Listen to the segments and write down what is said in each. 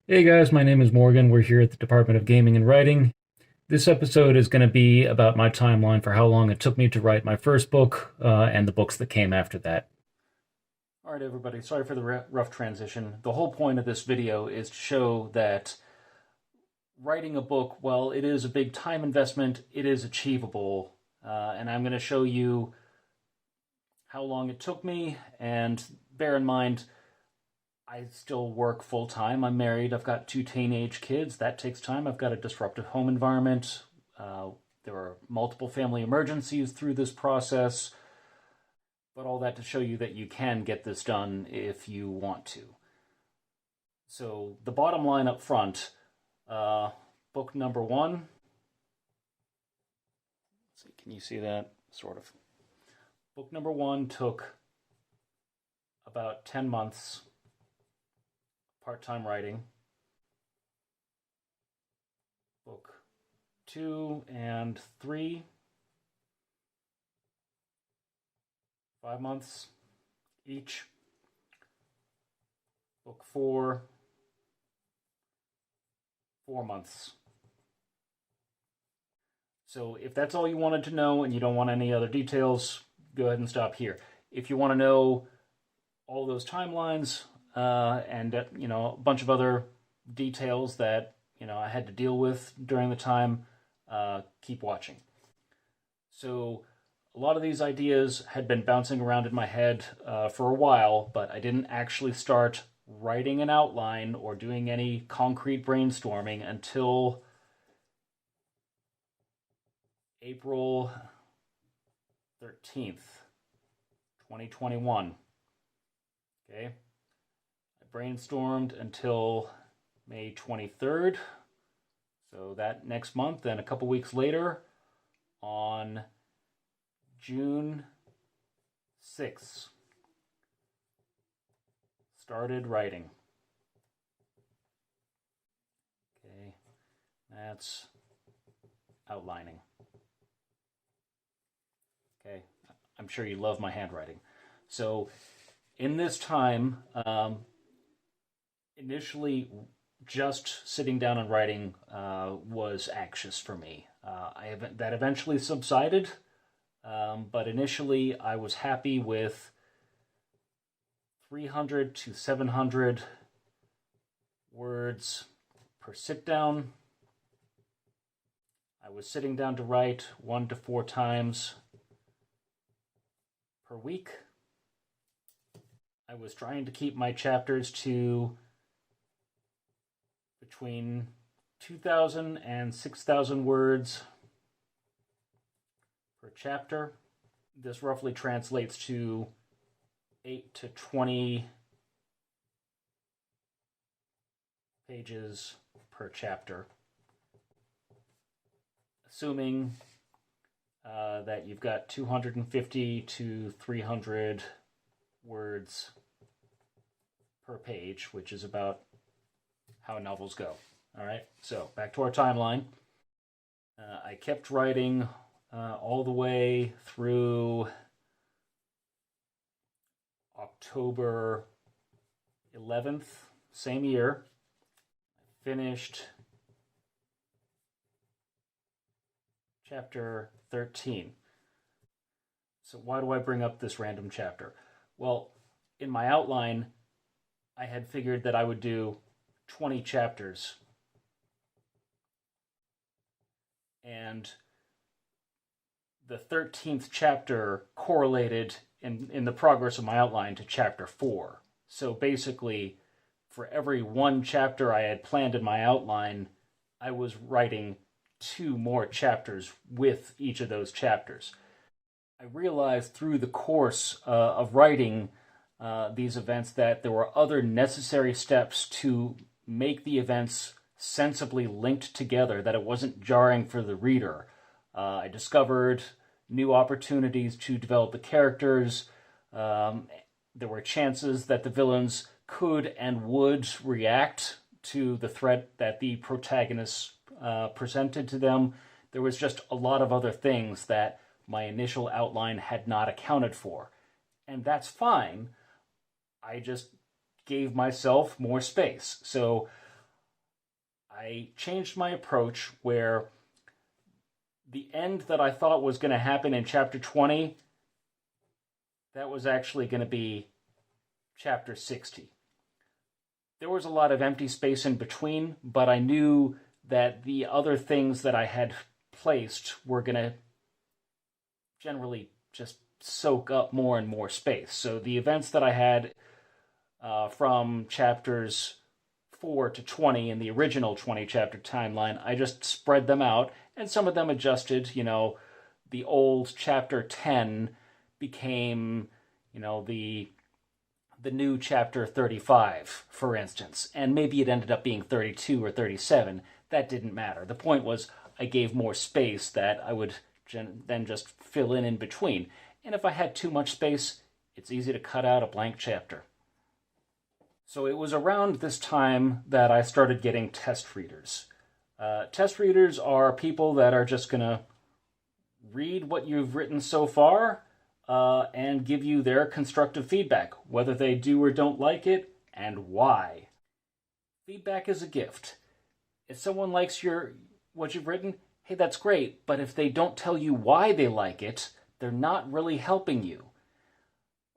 Hey guys, my name is Morgan. We're here at the Department of Gaming and Writing. This episode is going to be about my timeline for how long it took me to write my first book and the books that came after that. All right, everybody, sorry for the rough transition. The whole point of this video is to show that writing a book, while it is a big time investment, it is achievable. And I'm going to show you how long it took me, and bear in mind, I still work full time. I'm married. I've got two teenage kids. That takes time. I've got a disruptive home environment. Uh, there are multiple family emergencies through this process. But all that to show you that you can get this done if you want to. So, the bottom line up front, book number one. Let's see, can you see that? Sort of. Book number one took about 10 months part-time writing. Book 2 and 3, 5 months each. Book 4, 4 months. So if that's all you wanted to know and you don't want any other details, go ahead and stop here. If you want to know all those timelines, and a bunch of other details that I had to deal with during the time, keep watching. So a lot of these ideas had been bouncing around in my head for a while, but I didn't actually start writing an outline or doing any concrete brainstorming until April 13th, 2021. Okay. Brainstormed until May 23rd. So that next month, and a couple weeks later, on June 6th, started writing. Okay, that's outlining. Okay, I'm sure you love my handwriting. So in this time, initially, just sitting down and writing was anxious for me. That eventually subsided, but initially I was happy with 300 to 700 words per sit down. I was sitting down to write 1 to 4 times per week. I was trying to keep my chapters to between 2,000 and 6,000 words per chapter. This roughly translates to 8 to 20 pages per chapter, assuming that you've got 250 to 300 words per page, which is about how novels go. All right, so back to our timeline. I kept writing all the way through October 11th, same year. I finished chapter 13. So why do I bring up this random chapter? Well, in my outline, I had figured that I would do 20 chapters. And the 13th chapter correlated in the progress of my outline to chapter 4. So basically, for every one chapter I had planned in my outline, I was writing 2 more chapters with each of those chapters. I realized through the course of writing these events that there were other necessary steps to make the events sensibly linked together, that it wasn't jarring for the reader. I discovered new opportunities to develop the characters. There were chances that the villains could and would react to the threat that the protagonists presented to them. There was just a lot of other things that my initial outline had not accounted for. And that's fine. I just gave myself more space. So I changed my approach where the end that I thought was going to happen in chapter 20, that was actually going to be chapter 60. There was a lot of empty space in between, but I knew that the other things that I had placed were going to generally just soak up more and more space. So the events that I had from chapters 4 to 20 in the original 20 chapter timeline, I just spread them out, and some of them adjusted. The old chapter 10 became, the new chapter 35, for instance, and maybe it ended up being 32 or 37. That didn't matter. The point was I gave more space that I would then just fill in between. And if I had too much space, it's easy to cut out a blank chapter. So it was around this time that I started getting test readers. Test readers are people that are just going to read what you've written so far and give you their constructive feedback, whether they do or don't like it, and why. Feedback is a gift. If someone likes what you've written, hey, that's great, but if they don't tell you why they like it, they're not really helping you.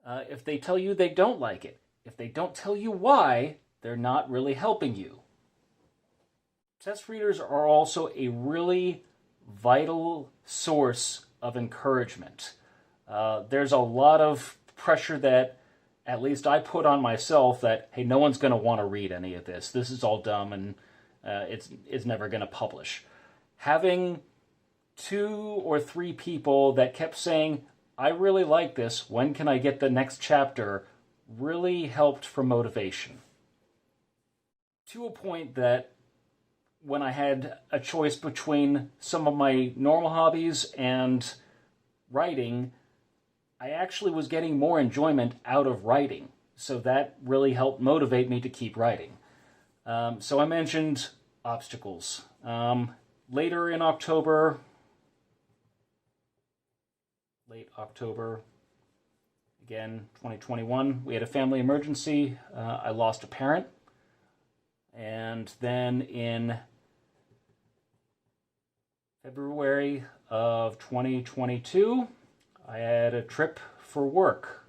If they tell you they don't like it, if they don't tell you why, they're not really helping you. Test readers are also a really vital source of encouragement. There's a lot of pressure that at least I put on myself that, hey, no one's going to want to read any of this. This is all dumb and it's never going to publish. Having 2 or 3 people that kept saying, I really like this, when can I get the next chapter, really helped for motivation. To a point that when I had a choice between some of my normal hobbies and writing, I actually was getting more enjoyment out of writing. So that really helped motivate me to keep writing. So I mentioned obstacles. Later in October, late October, again, 2021, we had a family emergency. I lost a parent. And then in February of 2022, I had a trip for work.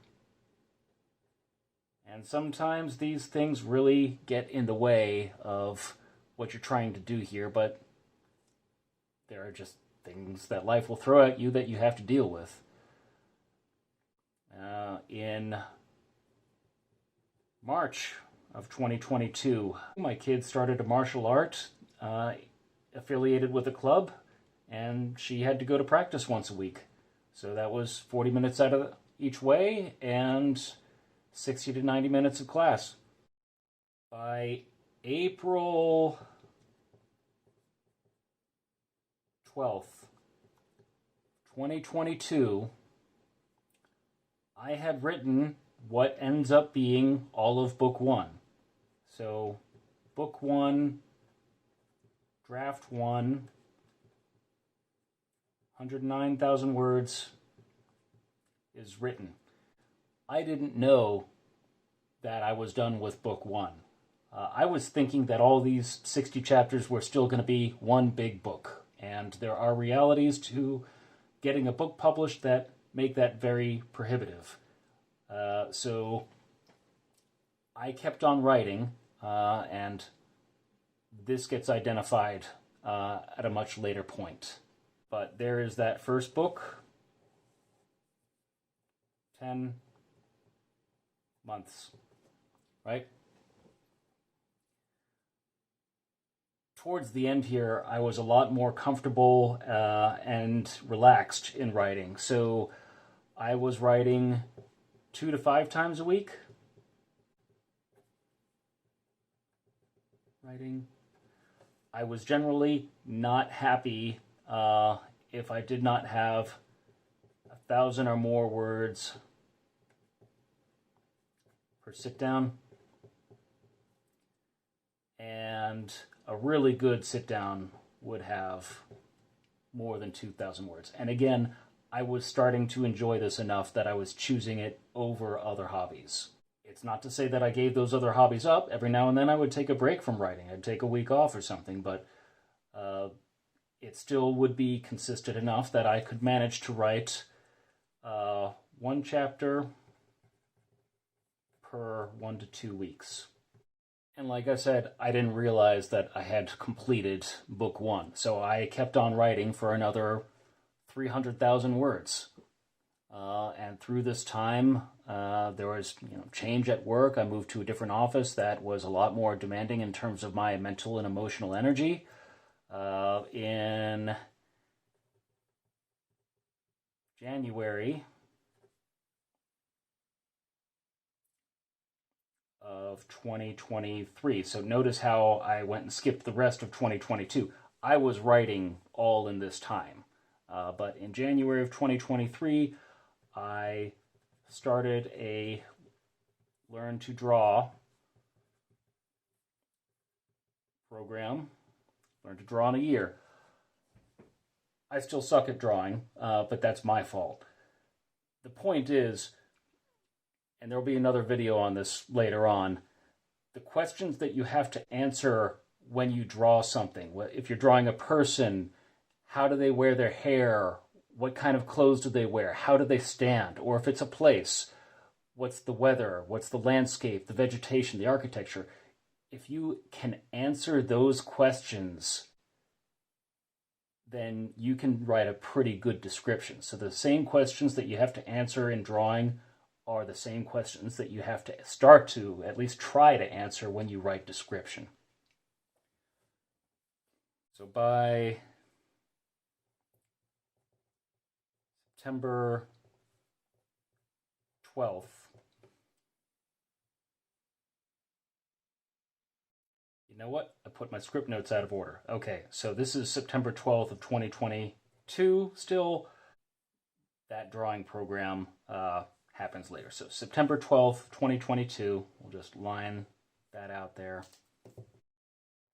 And sometimes these things really get in the way of what you're trying to do here, but there are just things that life will throw at you that you have to deal with. In March of 2022, my kid started a martial art affiliated with a club, and she had to go to practice once a week. So that was 40 minutes out of each way and 60 to 90 minutes of class. By April 12th, 2022, I had written what ends up being all of Book 1. So, Book 1, Draft 1, 109,000 words is written. I didn't know that I was done with Book 1. I was thinking that all these 60 chapters were still going to be one big book. And there are realities to getting a book published that make that very prohibitive. So I kept on writing, and this gets identified at a much later point. But there is that first book, 10 months, right? Towards the end here, I was a lot more comfortable and relaxed in writing. So I was writing 2 to 5 times a week. I was generally not happy if I did not have 1,000 or more words per sit down. And a really good sit down would have more than 2,000 words. And again, I was starting to enjoy this enough that I was choosing it over other hobbies. It's not to say that I gave those other hobbies up. Every now and then I would take a break from writing. I'd take a week off or something, but it still would be consistent enough that I could manage to write one chapter per 1 to 2 weeks. And like I said, I didn't realize that I had completed book 1, so I kept on writing for another 300,000 words. And through this time, there was change at work. I moved to a different office that was a lot more demanding in terms of my mental and emotional energy. In January of 2023. So notice how I went and skipped the rest of 2022. I was writing all in this time. But in January of 2023, I started a Learn to Draw program. Learn to draw in a year. I still suck at drawing, but that's my fault. The point is, and there'll be another video on this later on, the questions that you have to answer when you draw something. If you're drawing a person, how do they wear their hair? What kind of clothes do they wear? How do they stand? Or if it's a place, what's the weather? What's the landscape, the vegetation, the architecture? If you can answer those questions, then you can write a pretty good description. So the same questions that you have to answer in drawing are the same questions that you have to start to at least try to answer when you write description. So by September 12th, you know what? I put my script notes out of order. Okay, so this is September 12th of 2022 still. That drawing program happens later. So September 12th, 2022, we'll just line that out there.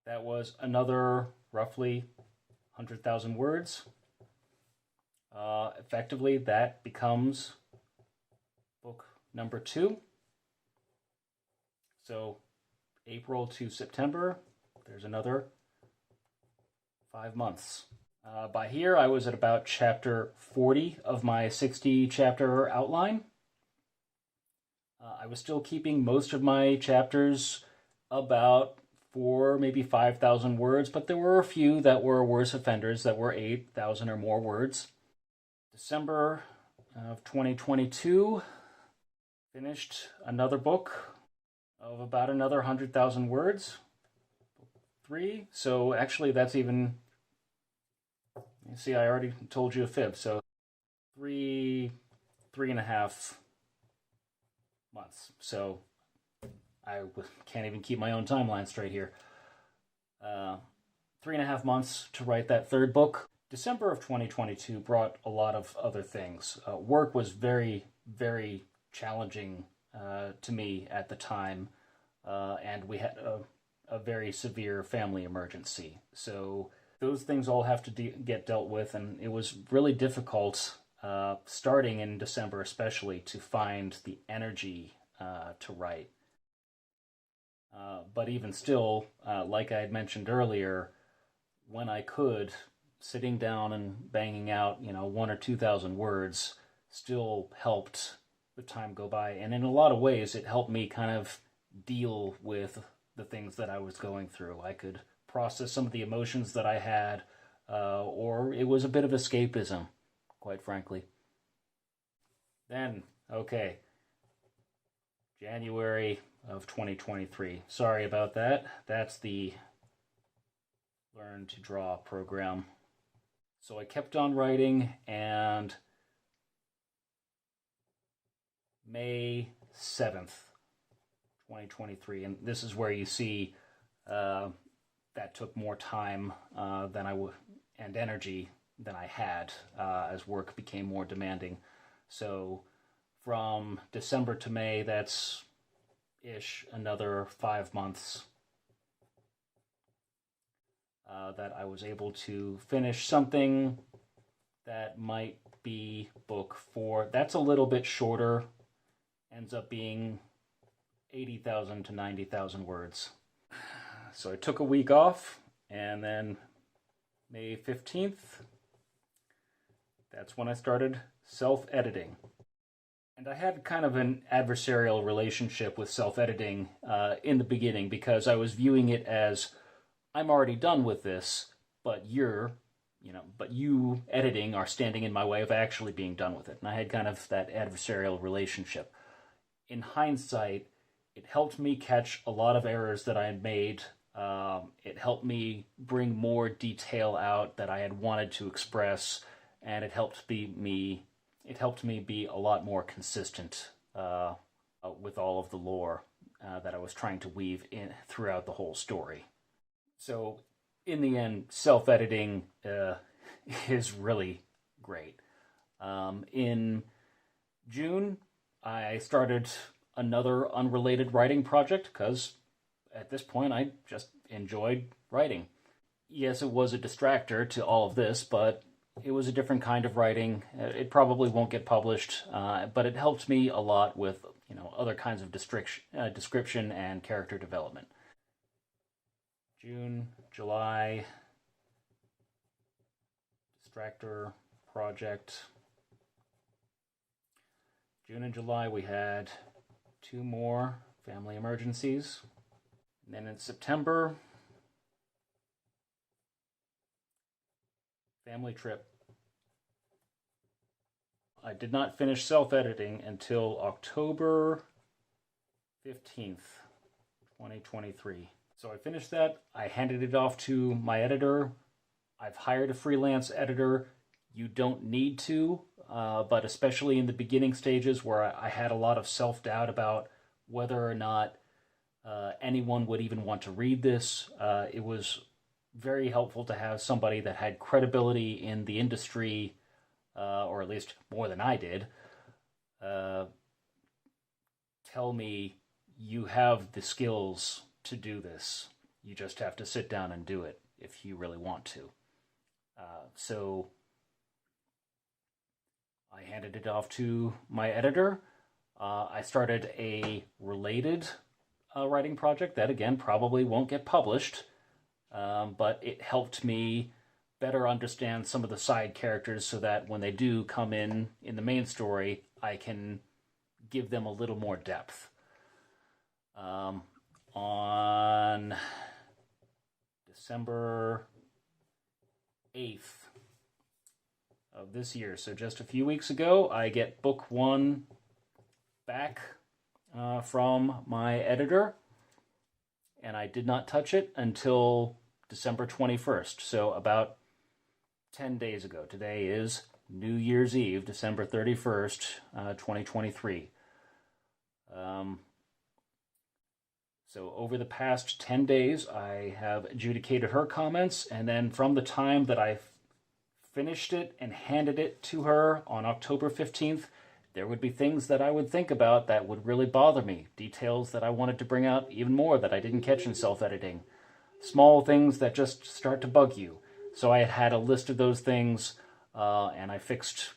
That was another roughly 100,000 words. Effectively, that becomes book number 2. So April to September, there's another 5 months. By here, I was at about chapter 40 of my 60 chapter outline. I was still keeping most of my chapters about 4, maybe 5,000 words, but there were a few that were worse offenders that were 8,000 or more words. December of 2022, finished another book of about another 100,000 words. 3. So actually that's even, you see, I already told you a fib. So 3.5 months. So I can't even keep my own timeline straight here. 3.5 months to write that third book. December of 2022 brought a lot of other things. Work was very, very challenging to me at the time, and we had a very severe family emergency. So those things all have to get dealt with, and it was really difficult, starting in December especially, to find the energy to write. But even still, like I had mentioned earlier, when I could, sitting down and banging out, 1,000 or 2,000 words still helped the time go by. And in a lot of ways, it helped me kind of deal with the things that I was going through. I could process some of the emotions that I had, or it was a bit of escapism, quite frankly. Then, okay, January of 2023. Sorry about that. That's the Learn to Draw program. So I kept on writing, and May 7th, 2023, and this is where you see that took more time than I would, and energy than I had, as work became more demanding. So from December to May, that's another 5 months that I was able to finish something that might be book 4. That's a little bit shorter, ends up being 80,000 to 90,000 words. So I took a week off, and then May 15th, that's when I started self-editing. And I had kind of an adversarial relationship with self-editing in the beginning, because I was viewing it as, I'm already done with this, but you editing are standing in my way of actually being done with it. And I had kind of that adversarial relationship. In hindsight, it helped me catch a lot of errors that I had made. It helped me bring more detail out that I had wanted to express, and it helped me be a lot more consistent with all of the lore that I was trying to weave in throughout the whole story. So, in the end, self-editing is really great. In June, I started another unrelated writing project because at this point I just enjoyed writing. Yes, it was a distractor to all of this, but it was a different kind of writing. It probably won't get published, but it helped me a lot with other kinds of description and character development. June, July, distractor project. June and July we had 2 more family emergencies. And then in September, family trip. I did not finish self-editing until October 15th, 2023. So I finished that. I handed it off to my editor. I've hired a freelance editor. You don't need to, but especially in the beginning stages where I had a lot of self-doubt about whether or not anyone would even want to read this, it was very helpful to have somebody that had credibility in the industry, or at least more than I did, tell me, you have the skills to do this. You just have to sit down and do it if you really want to. So I handed it off to my editor. I started a related writing project that, again, probably won't get published, but it helped me better understand some of the side characters so that when they do come in the main story, I can give them a little more depth. On December 8th of this year, so just a few weeks ago, I get book 1 back from my editor, and I did not touch it until December 21st, so about 10 days ago. Today is New Year's Eve, December 31st, 2023. So over the past 10 days, I have adjudicated her comments, and then from the time that I finished it and handed it to her on October 15th, there would be things that I would think about that would really bother me, details that I wanted to bring out even more that I didn't catch in self-editing, small things that just start to bug you. So I had a list of those things, and I fixed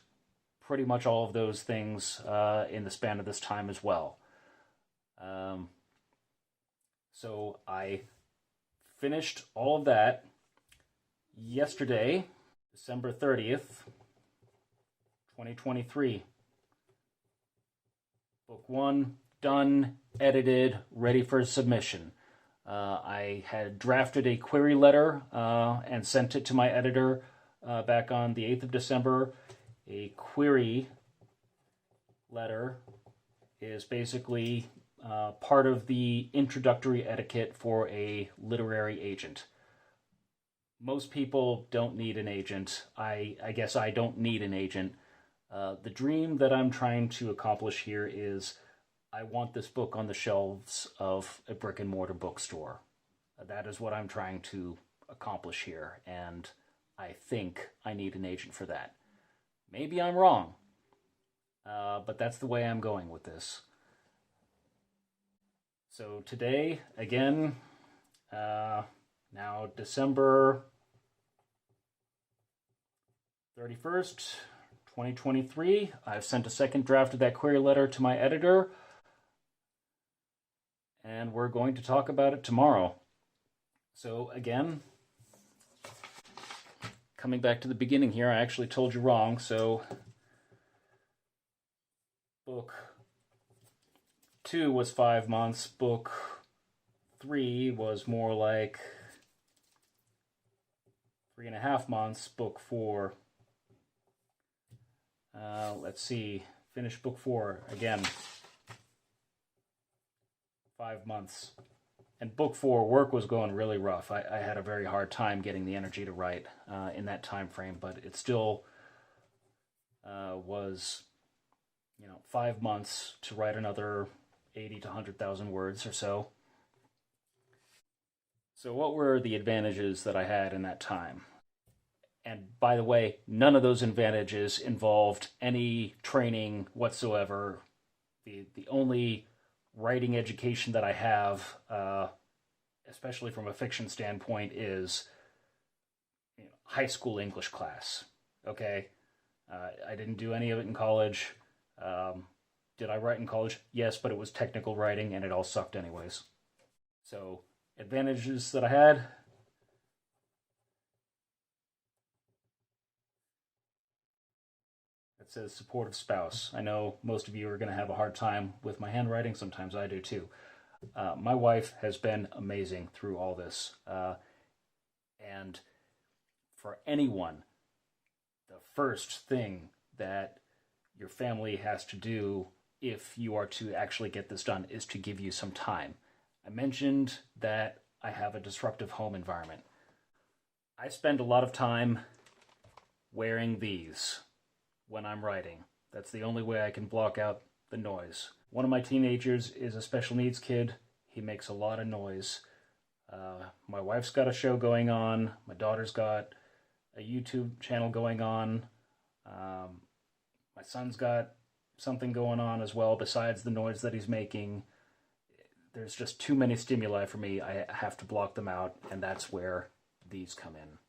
pretty much all of those things in the span of this time as well. So I finished all of that yesterday, December 30th, 2023. Book 1, done, edited, ready for submission. I had drafted a query letter and sent it to my editor back on the 8th of December. A query letter is basically part of the introductory etiquette for a literary agent. Most people don't need an agent. I guess I don't need an agent. The dream that I'm trying to accomplish here is I want this book on the shelves of a brick and mortar bookstore. That is what I'm trying to accomplish here, and I think I need an agent for that. Maybe I'm wrong, but that's the way I'm going with this. So today, again, now December 31st, 2023, I've sent a second draft of that query letter to my editor. and we're going to talk about it tomorrow. So again, coming back to the beginning here, I actually told you wrong. So book 2 was 5 months. Book 3 was more like 3.5 months. Book 4, let's see, finish book 4 again, 5 months. And book 4, work was going really rough. I had a very hard time getting the energy to write in that time frame, but it still was, 5 months to write another 80 to 100,000 words or so. So what were the advantages that I had in that time? And by the way, none of those advantages involved any training whatsoever. The only writing education that I have, especially from a fiction standpoint, is high school English class. Okay, I didn't do any of it in college. Did I write in college? Yes, but it was technical writing, and it all sucked anyways. So advantages that I had. It says supportive spouse. I know most of you are going to have a hard time with my handwriting. Sometimes I do too. My wife has been amazing through all this. And for anyone, the first thing that your family has to do if you are to actually get this done is to give you some time. I mentioned that I have a disruptive home environment. I spend a lot of time wearing these when I'm writing. That's the only way I can block out the noise. One of my teenagers is a special needs kid. He makes a lot of noise. My wife's got a show going on. My daughter's got a YouTube channel going on. My son's got something going on as well besides the noise that he's making. There's just too many stimuli for me. I have to block them out, and that's where these come in.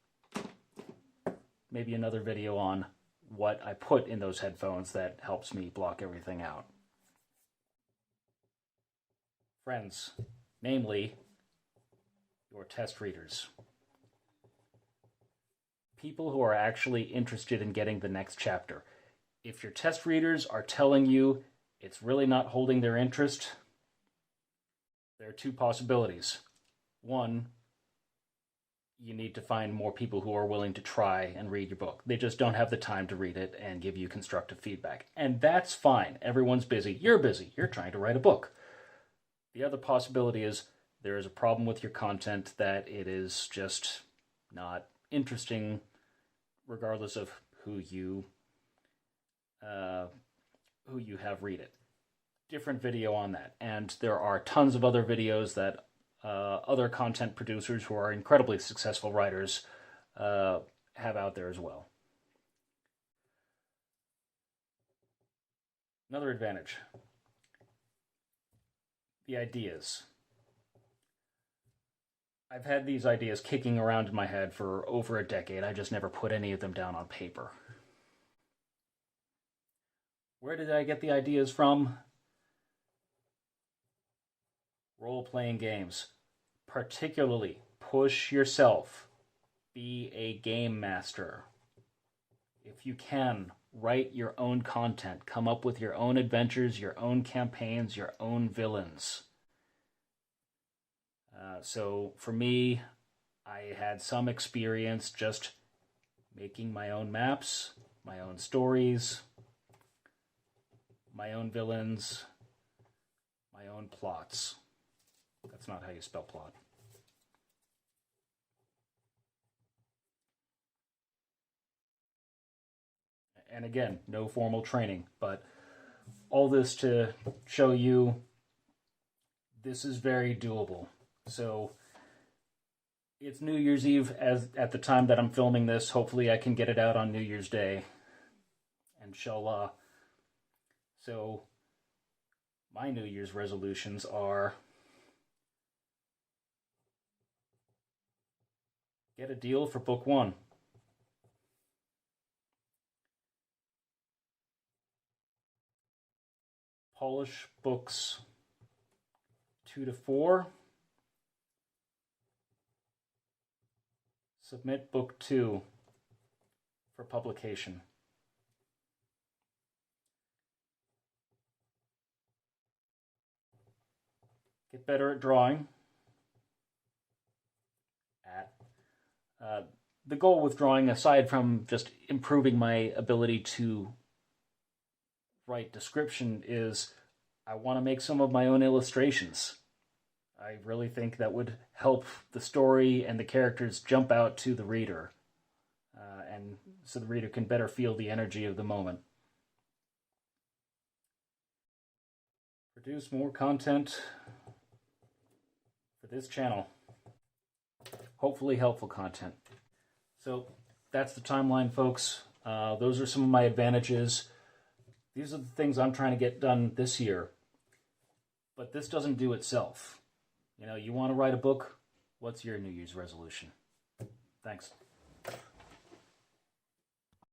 Maybe another video on what I put in those headphones that helps me block everything out. Friends, namely your test readers. People who are actually interested in getting the next chapter. If your test readers are telling you it's really not holding their interest, there are two possibilities. One, you need to find more people who are willing to try and read your book. They just don't have the time to read it and give you constructive feedback. And that's fine. Everyone's busy. You're busy. You're trying to write a book. The other possibility is there is a problem with your content, that it is just not interesting regardless of who you have read it. Different video on that. And there are tons of other videos that other content producers who are incredibly successful writers have out there as well. Another advantage, the ideas. I've had these ideas kicking around in my head for over a decade. I just never put any of them down on paper. Where did I get the ideas from? Role-playing games. Particularly, push yourself. Be a game master. If you can, write your own content. Come up with your own adventures, your own campaigns, your own villains. So for me, I had some experience just making my own maps, my own stories, my own villains, my own plots. That's not how you spell plot. And again, no formal training, but all this to show you this is very doable. So it's New Year's Eve at the time that I'm filming this. Hopefully I can get it out on New Year's Day. Inshallah. So my New Year's resolutions are get a deal for book 1. Polish books 2 to 4. Submit book 2 for publication. Get better at drawing. The goal with drawing, aside from just improving my ability to write description, is I want to make some of my own illustrations. I really think that would help the story and the characters jump out to the reader, and so the reader can better feel the energy of the moment. Produce more content for this channel. Hopefully helpful content. So that's the timeline, folks. Those are some of my advantages. These are the things I'm trying to get done this year. But this doesn't do itself. You know, you want to write a book? What's your New Year's resolution? Thanks.